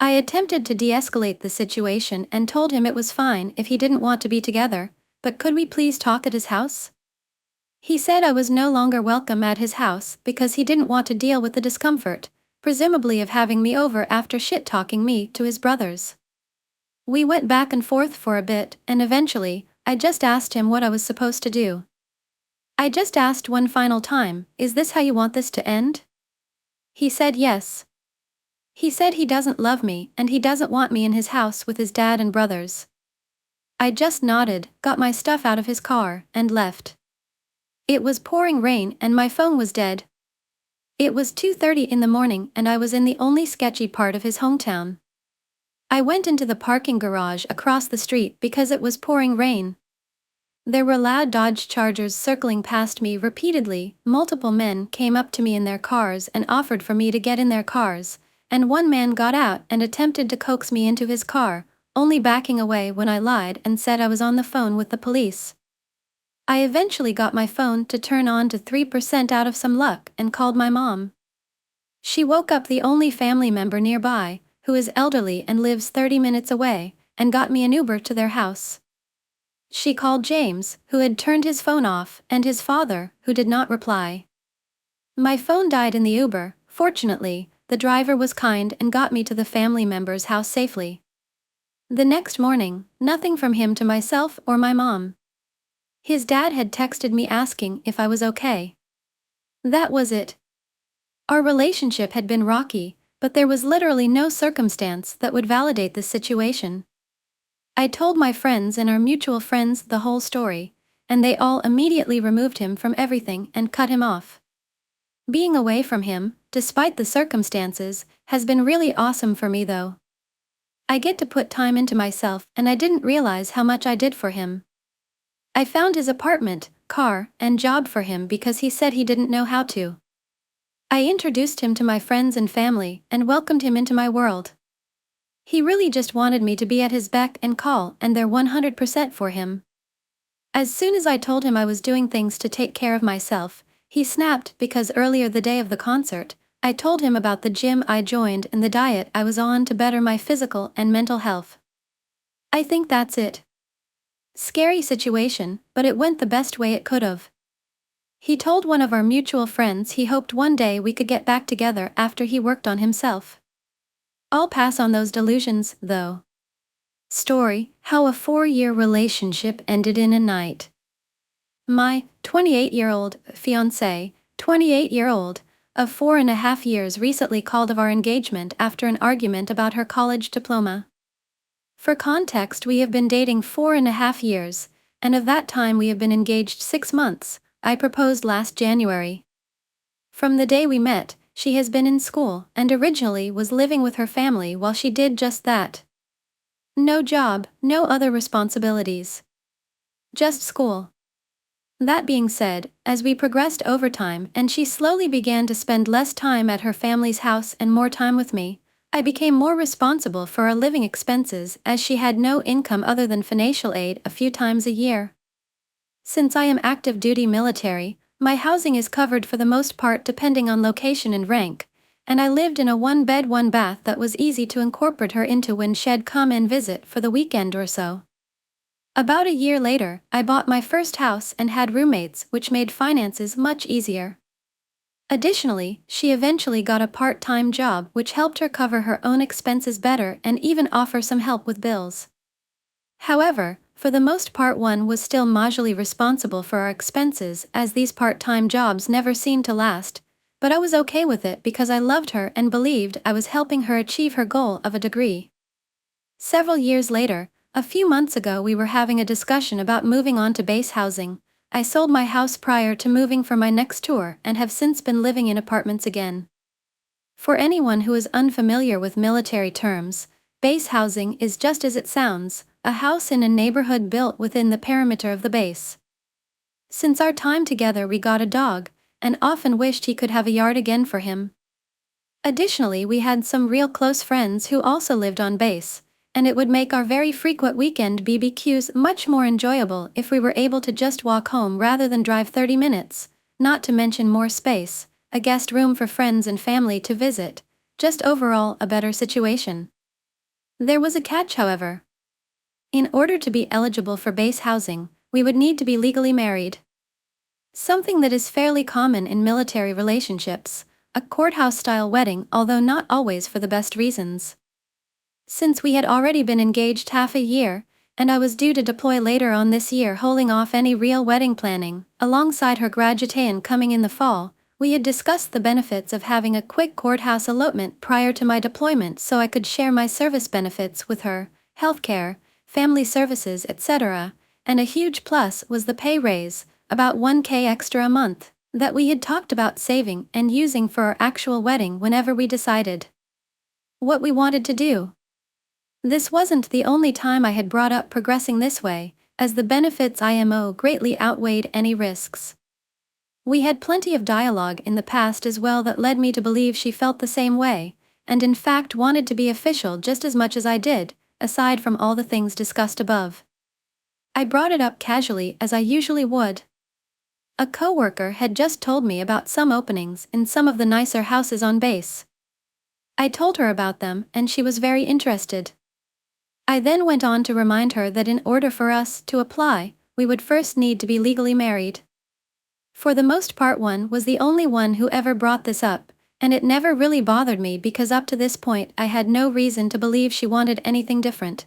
I attempted to de-escalate the situation and told him it was fine if he didn't want to be together, but could we please talk at his house? He said I was no longer welcome at his house because he didn't want to deal with the discomfort, presumably of having me over after shit-talking me to his brothers. We went back and forth for a bit, and eventually, I just asked him what I was supposed to do. I just asked one final time, is this how you want this to end? He said yes. He said he doesn't love me and he doesn't want me in his house with his dad and brothers. I just nodded, got my stuff out of his car, and left. It was pouring rain and my phone was dead. It was 2:30 in the morning and I was in the only sketchy part of his hometown. I went into the parking garage across the street because it was pouring rain. There were loud Dodge Chargers circling past me repeatedly. Multiple men came up to me in their cars and offered for me to get in their cars, and one man got out and attempted to coax me into his car, only backing away when I lied and said I was on the phone with the police. I eventually got my phone to turn on to 3% out of some luck and called my mom. She woke up the only family member nearby, who is elderly and lives 30 minutes away, and got me an Uber to their house. She called James, who had turned his phone off, and his father, who did not reply. My phone died in the Uber. Fortunately, the driver was kind and got me to the family member's house safely. The next morning, nothing from him to myself or my mom. His dad had texted me asking if I was okay. That was it. Our relationship had been rocky, but there was literally no circumstance that would validate this situation. I told my friends and our mutual friends the whole story, and they all immediately removed him from everything and cut him off. Being away from him, despite the circumstances, has been really awesome for me though. I get to put time into myself and I didn't realize how much I did for him. I found his apartment, car, and job for him because he said he didn't know how to. I introduced him to my friends and family and welcomed him into my world. He really just wanted me to be at his beck and call and there 100% for him. As soon as I told him I was doing things to take care of myself, he snapped because earlier the day of the concert, I told him about the gym I joined and the diet I was on to better my physical and mental health. I think that's it. Scary situation, but it went the best way it could've. He told one of our mutual friends he hoped one day we could get back together after he worked on himself. I'll pass on those delusions, though. Story: how a 4-year relationship ended in a night. My 28-year-old fiancée, 28-year-old, of 4.5 years recently called of our engagement after an argument about her college diploma. For context, we have been dating 4.5 years, and of that time we have been engaged 6 months. I proposed last January. From the day we met, she has been in school and originally was living with her family while she did just that. No job, no other responsibilities. Just school. That being said, as we progressed over time and she slowly began to spend less time at her family's house and more time with me, I became more responsible for our living expenses as she had no income other than financial aid a few times a year. Since I am active duty military, my housing is covered for the most part depending on location and rank, and I lived in a 1-bed 1-bath that was easy to incorporate her into when she'd come and visit for the weekend or so. About a year later, I bought my first house and had roommates, which made finances much easier. Additionally, she eventually got a part-time job which helped her cover her own expenses better and even offer some help with bills. However, for the most part one was still majorly responsible for our expenses as these part-time jobs never seemed to last, but I was okay with it because I loved her and believed I was helping her achieve her goal of a degree. Several years later, a few months ago we were having a discussion about moving on to base housing. I sold my house prior to moving for my next tour and have since been living in apartments again. For anyone who is unfamiliar with military terms, base housing is just as it sounds, a house in a neighborhood built within the perimeter of the base. Since our time together we got a dog, and often wished he could have a yard again for him. Additionally, we had some real close friends who also lived on base, and it would make our very frequent weekend BBQs much more enjoyable if we were able to just walk home rather than drive 30 minutes, not to mention more space, a guest room for friends and family to visit, just overall a better situation. There was a catch, however. In order to be eligible for base housing, we would need to be legally married. Something that is fairly common in military relationships, a courthouse-style wedding, although not always for the best reasons. Since we had already been engaged half a year, and I was due to deploy later on this year, holding off any real wedding planning. Alongside her graduation coming in the fall, we had discussed the benefits of having a quick courthouse elopement prior to my deployment so I could share my service benefits with her, healthcare, family services, etc., and a huge plus was the pay raise, about 1K extra a month, that we had talked about saving and using for our actual wedding whenever we decided what we wanted to do. This wasn't the only time I had brought up progressing this way, as the benefits IMO greatly outweighed any risks. We had plenty of dialogue in the past as well that led me to believe she felt the same way, and in fact wanted to be official just as much as I did, aside from all the things discussed above. I brought it up casually as I usually would. A coworker had just told me about some openings in some of the nicer houses on base. I told her about them and she was very interested. I then went on to remind her that in order for us to apply, we would first need to be legally married. For the most part, one was the only one who ever brought this up, and it never really bothered me because up to this point I had no reason to believe she wanted anything different.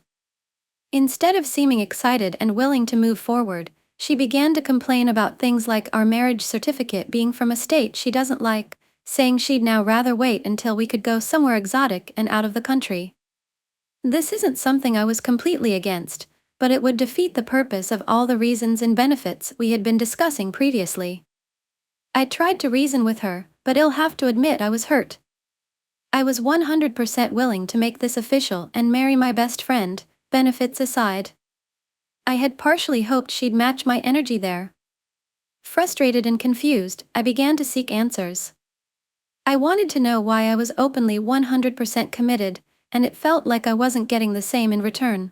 Instead of seeming excited and willing to move forward, she began to complain about things like our marriage certificate being from a state she doesn't like, saying she'd now rather wait until we could go somewhere exotic and out of the country. This isn't something I was completely against, but it would defeat the purpose of all the reasons and benefits we had been discussing previously. I tried to reason with her, but I'll have to admit I was hurt. I was 100% willing to make this official and marry my best friend, benefits aside. I had partially hoped she'd match my energy there. Frustrated and confused, I began to seek answers. I wanted to know why I was openly 100% committed, and it felt like I wasn't getting the same in return.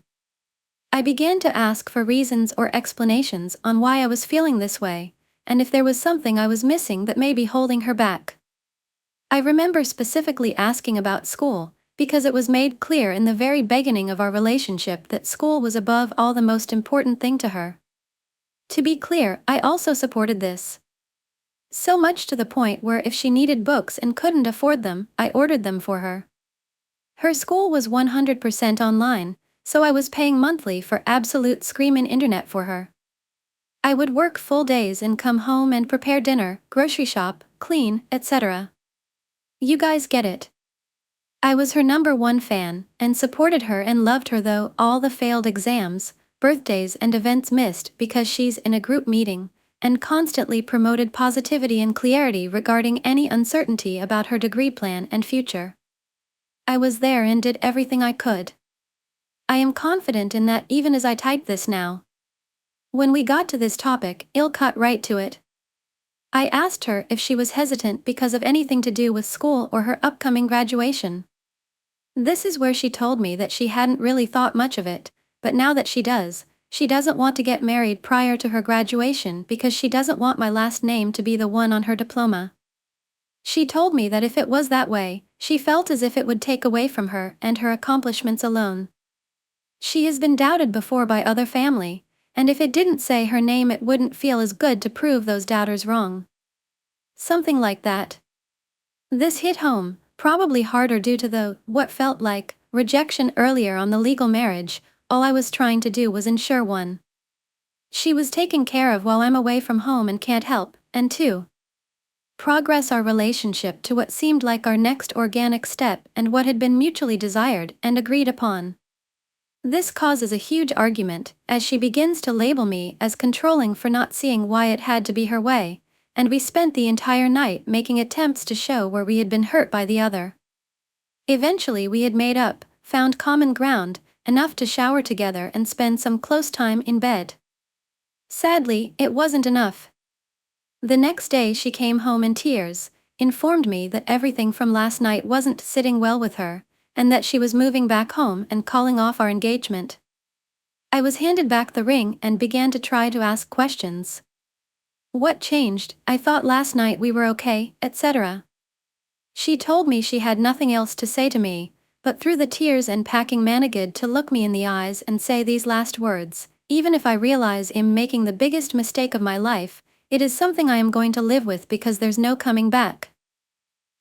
I began to ask for reasons or explanations on why I was feeling this way, and if there was something I was missing that may be holding her back. I remember specifically asking about school, because it was made clear in the very beginning of our relationship that school was above all the most important thing to her. To be clear, I also supported this. So much to the point where if she needed books and couldn't afford them, I ordered them for her. Her school was 100% online, so I was paying monthly for absolute screamin' internet for her. I would work full days and come home and prepare dinner, grocery shop, clean, etc. You guys get it. I was her #1 fan, and supported her and loved her though all the failed exams, birthdays and events missed because she's in a group meeting, and constantly promoted positivity and clarity regarding any uncertainty about her degree plan and future. I was there and did everything I could. I am confident in that even as I type this now. When we got to this topic, I'll cut right to it. I asked her if she was hesitant because of anything to do with school or her upcoming graduation. This is where she told me that she hadn't really thought much of it, but now that she does, she doesn't want to get married prior to her graduation because she doesn't want my last name to be the one on her diploma. She told me that if it was that way, she felt as if it would take away from her and her accomplishments alone. She has been doubted before by other family, and if it didn't say her name it wouldn't feel as good to prove those doubters wrong. Something like that. This hit home, probably harder due to what felt like, rejection earlier on the legal marriage. All I was trying to do was ensure one. She was taken care of while I'm away from home and can't help, and 2. Progress our relationship to what seemed like our next organic step and what had been mutually desired and agreed upon. This causes a huge argument, as she begins to label me as controlling for not seeing why it had to be her way, and we spent the entire night making attempts to show where we had been hurt by the other. Eventually we had made up, found common ground, enough to shower together and spend some close time in bed. Sadly, it wasn't enough. The next day she came home in tears, informed me that everything from last night wasn't sitting well with her, and that she was moving back home and calling off our engagement. I was handed back the ring and began to try to ask questions. What changed? I thought last night we were okay, etc. She told me she had nothing else to say to me, but through the tears and packing managed to look me in the eyes and say these last words: even if I realize I'm making the biggest mistake of my life, it is something I am going to live with because there's no coming back.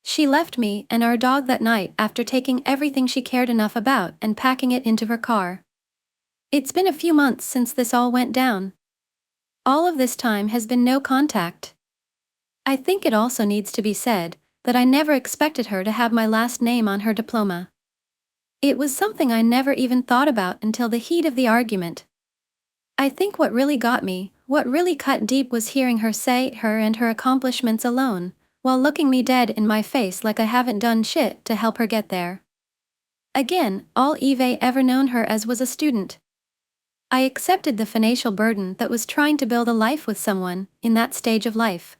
She left me and our dog that night after taking everything she cared enough about and packing it into her car. It's been a few months since this all went down. All of this time has been no contact. I think it also needs to be said that I never expected her to have my last name on her diploma. It was something I never even thought about until the heat of the argument. I think what really got me, what really cut deep was hearing her say her and her accomplishments alone, while looking me dead in my face like I haven't done shit to help her get there. Again, all Eve ever known her as was a student. I accepted the financial burden that was trying to build a life with someone in that stage of life.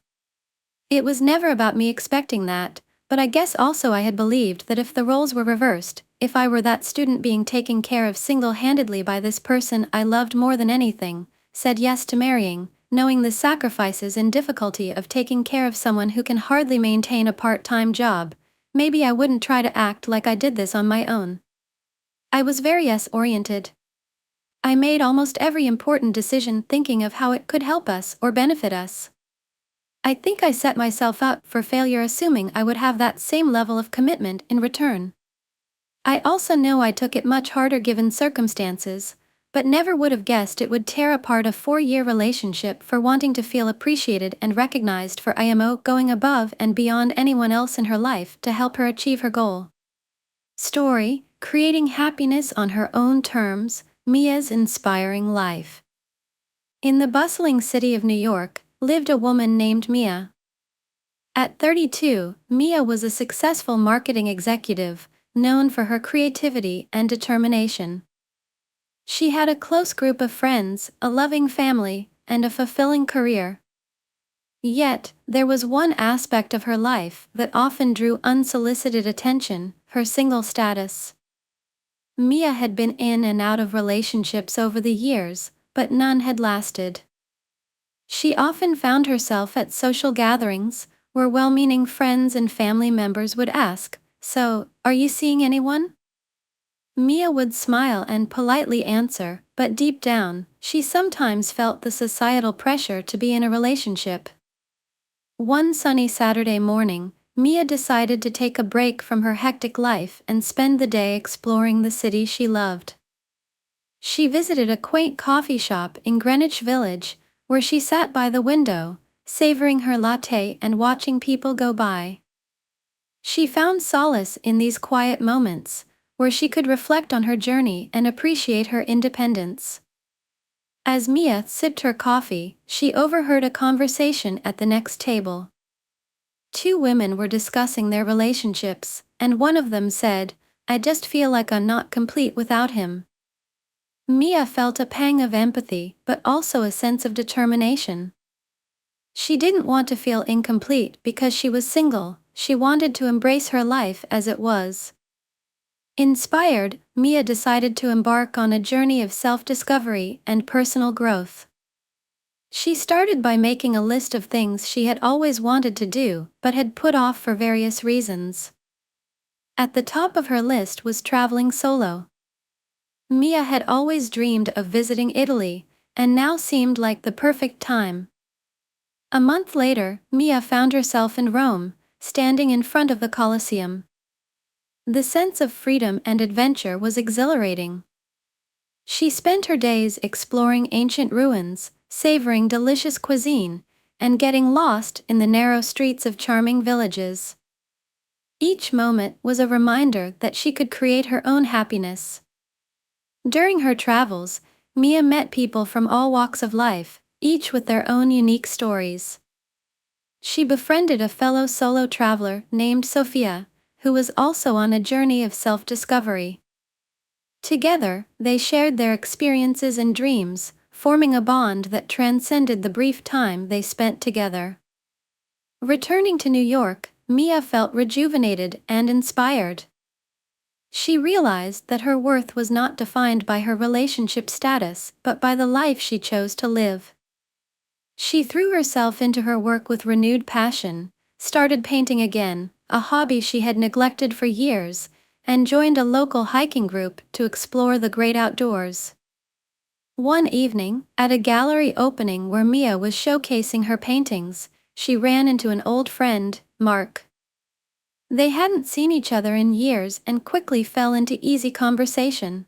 It was never about me expecting that, but I guess also I had believed that if the roles were reversed, if I were that student being taken care of single-handedly by this person I loved more than anything, said yes to marrying, knowing the sacrifices and difficulty of taking care of someone who can hardly maintain a part-time job, maybe I wouldn't try to act like I did this on my own. I was very yes-oriented. I made almost every important decision thinking of how it could help us or benefit us. I think I set myself up for failure assuming I would have that same level of commitment in return. I also know I took it much harder given circumstances, but never would have guessed it would tear apart a 4-year relationship for wanting to feel appreciated and recognized for IMO going above and beyond anyone else in her life to help her achieve her goal. Story: Creating Happiness on Her Own Terms, Mia's Inspiring Life. In the bustling city of New York, lived a woman named Mia. At 32, Mia was a successful marketing executive, known for her creativity and determination. She had a close group of friends, a loving family, and a fulfilling career. Yet, there was one aspect of her life that often drew unsolicited attention: her single status. Mia had been in and out of relationships over the years, but none had lasted. She often found herself at social gatherings, where well-meaning friends and family members would ask, "So, are you seeing anyone?" Mia would smile and politely answer, but deep down, she sometimes felt the societal pressure to be in a relationship. One sunny Saturday morning, Mia decided to take a break from her hectic life and spend the day exploring the city she loved. She visited a quaint coffee shop in Greenwich Village, where she sat by the window, savoring her latte and watching people go by. She found solace in these quiet moments, where she could reflect on her journey and appreciate her independence. As Mia sipped her coffee, she overheard a conversation at the next table. Two women were discussing their relationships, and one of them said, "I just feel like I'm not complete without him." Mia felt a pang of empathy, but also a sense of determination. She didn't want to feel incomplete because she was single, she wanted to embrace her life as it was. Inspired, Mia decided to embark on a journey of self-discovery and personal growth. She started by making a list of things she had always wanted to do, but had put off for various reasons. At the top of her list was traveling solo. Mia had always dreamed of visiting Italy, and now seemed like the perfect time. A month later, Mia found herself in Rome, standing in front of the Colosseum. The sense of freedom and adventure was exhilarating. She spent her days exploring ancient ruins, savoring delicious cuisine, and getting lost in the narrow streets of charming villages. Each moment was a reminder that she could create her own happiness. During her travels, Mia met people from all walks of life, each with their own unique stories. She befriended a fellow solo traveler named Sophia, who was also on a journey of self-discovery. Together, they shared their experiences and dreams, forming a bond that transcended the brief time they spent together. Returning to New York, Mia felt rejuvenated and inspired. She realized that her worth was not defined by her relationship status, but by the life she chose to live. She threw herself into her work with renewed passion, started painting again, a hobby she had neglected for years, and joined a local hiking group to explore the great outdoors. One evening, at a gallery opening where Mia was showcasing her paintings, she ran into an old friend, Mark. They hadn't seen each other in years and quickly fell into easy conversation.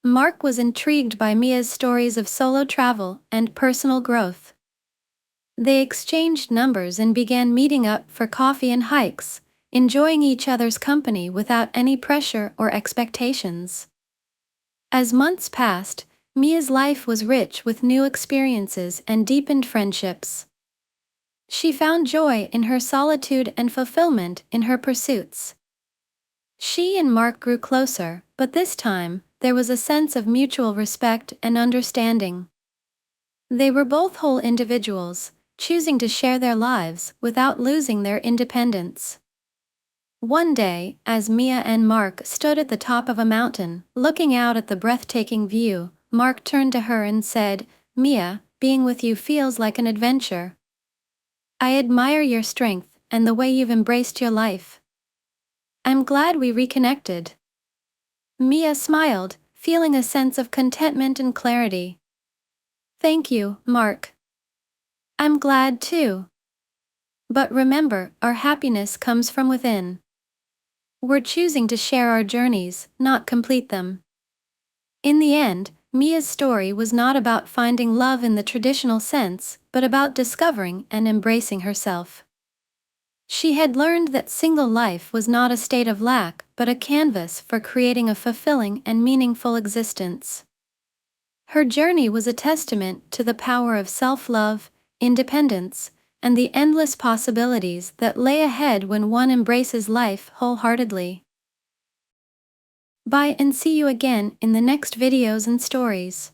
Mark was intrigued by Mia's stories of solo travel and personal growth. They exchanged numbers and began meeting up for coffee and hikes, enjoying each other's company without any pressure or expectations. As months passed, Mia's life was rich with new experiences and deepened friendships. She found joy in her solitude and fulfillment in her pursuits. She and Mark grew closer, but this time, there was a sense of mutual respect and understanding. They were both whole individuals, choosing to share their lives without losing their independence. One day, as Mia and Mark stood at the top of a mountain, looking out at the breathtaking view, Mark turned to her and said, "Mia, being with you feels like an adventure. I admire your strength and the way you've embraced your life. I'm glad we reconnected." Mia smiled, feeling a sense of contentment and clarity. "Thank you, Mark. I'm glad too. But remember, our happiness comes from within. We're choosing to share our journeys, not complete them." In the end, Mia's story was not about finding love in the traditional sense, but about discovering and embracing herself. She had learned that single life was not a state of lack, but a canvas for creating a fulfilling and meaningful existence. Her journey was a testament to the power of self-love, independence, and the endless possibilities that lay ahead when one embraces life wholeheartedly. Bye and see you again in the next videos and stories.